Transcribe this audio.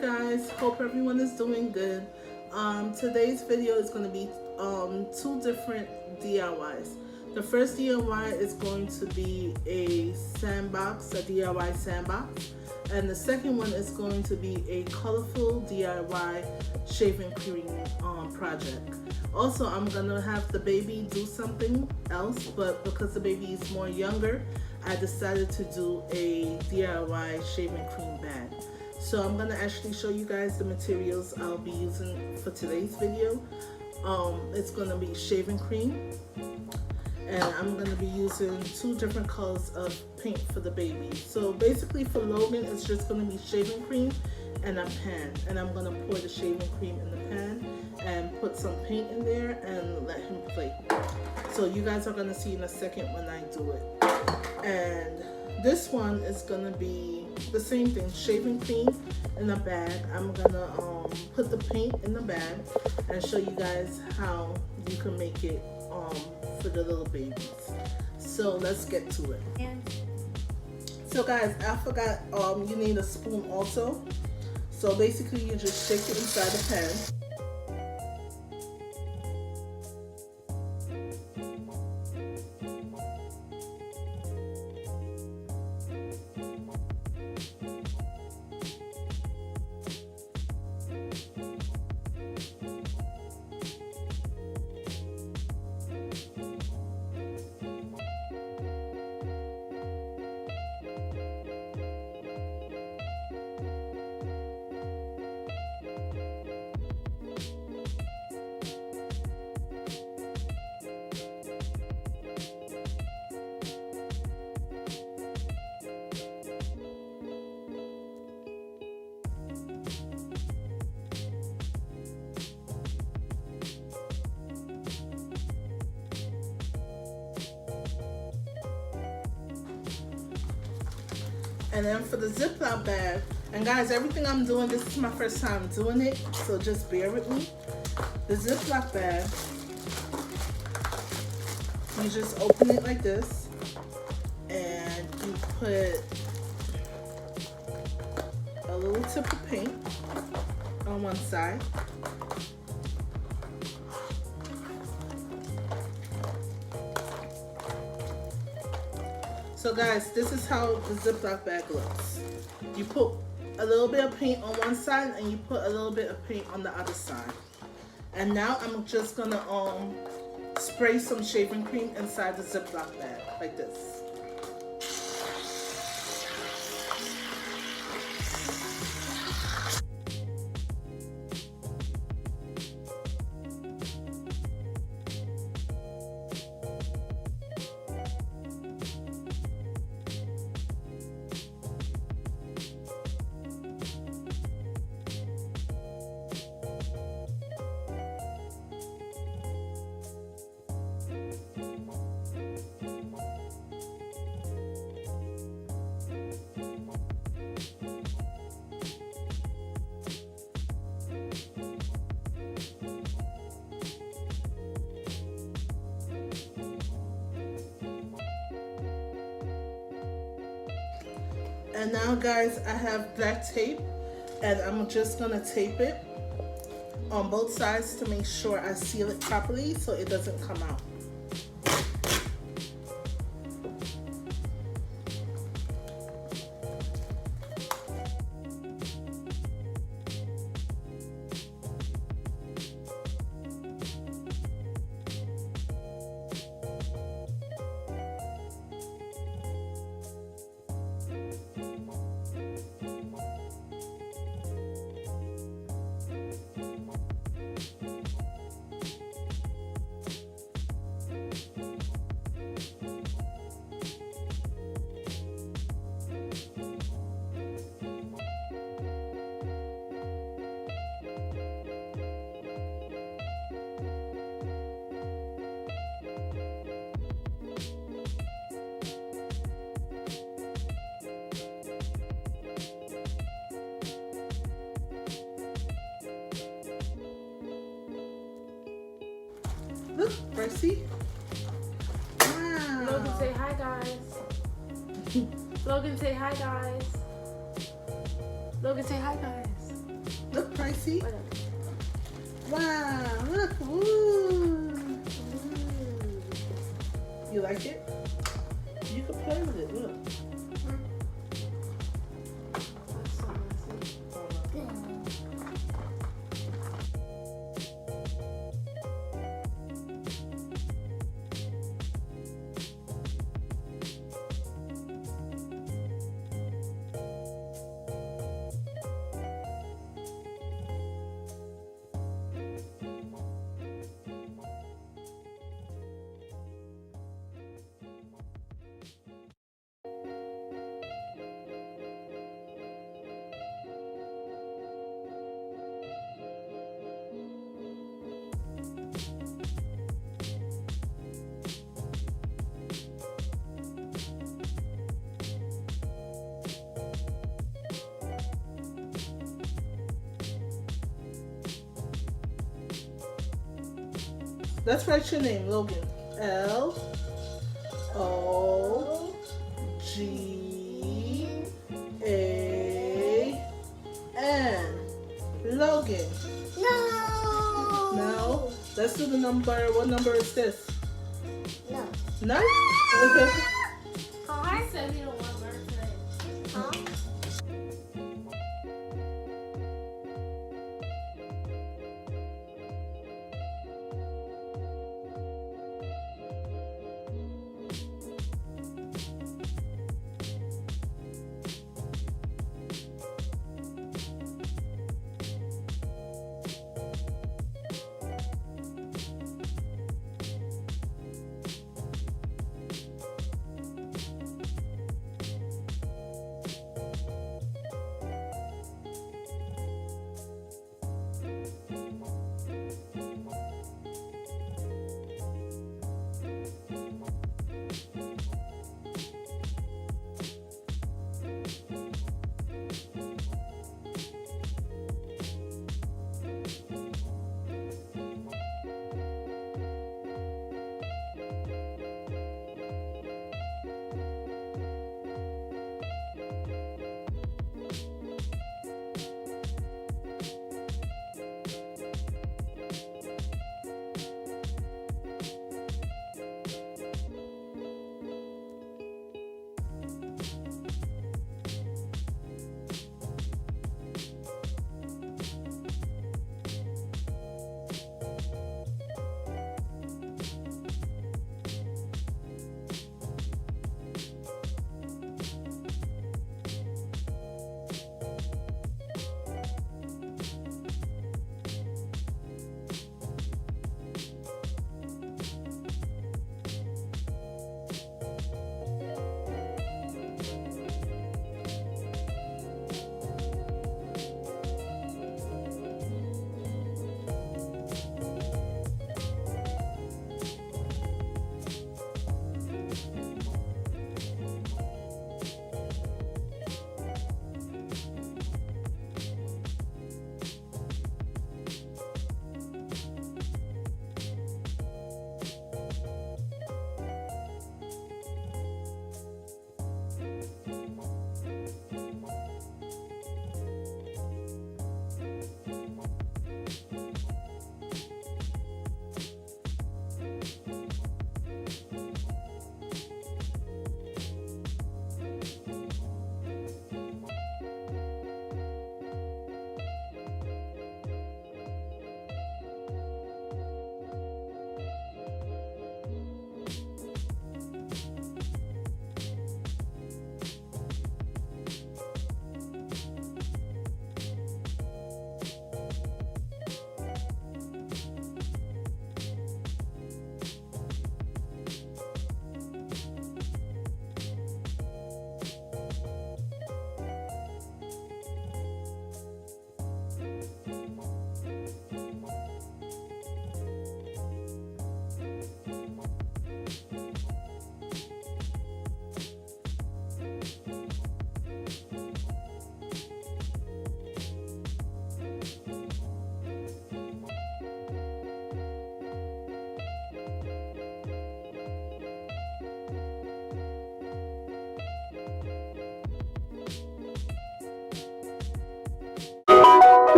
guys, hope everyone is doing good. Today's video is going to be two different DIYs. The first DIY is going to be a sandbox, a DIY sandbox, and the second one is going to be a colorful DIY shaving cream project. Also, I'm gonna have the baby do something else, but because the baby is more younger, I decided to do a DIY shaving cream bag. So I'm gonna actually show you guys the materials I'll be using for today's video. It's gonna be shaving cream, and I'm gonna be using two different colors of paint for the baby. So basically for Logan, it's just gonna be shaving cream and a pan, and I'm gonna pour the shaving cream in the pan and put some paint in there and let him play. So you guys are gonna see in a second when I do it. And this one is gonna be the same thing, shaving cream in a bag. I'm gonna put the paint in the bag and show you guys how you can make it for the little babies. So let's get to it. So guys, I forgot you need a spoon also. So basically you just shake it inside the pan. And then for the Ziploc bag, and guys, everything I'm doing, this is my first time doing it, so just bear with me. The Ziploc bag, you just open it like this, and you put a little tip of paint on one side. So guys, this is how the Ziploc bag looks. You put a little bit of paint on one side and you put a little bit of paint on the other side. And now I'm just gonna spray some shaving cream inside the Ziploc bag like this. And now guys, I have black tape, and I'm just gonna tape it on both sides to make sure I seal it properly so it doesn't come out. Look, Brycey. Wow. Logan, say hi, guys. Logan, say hi, guys. Logan, say hi, guys. Look, pricey. Whatever. Wow, look. Ooh. You like it? You can play with it, look. Let's write your name, Logan. Logan. Logan. No. No. Let's do the number. What number is this? No. No? Car? He said he don't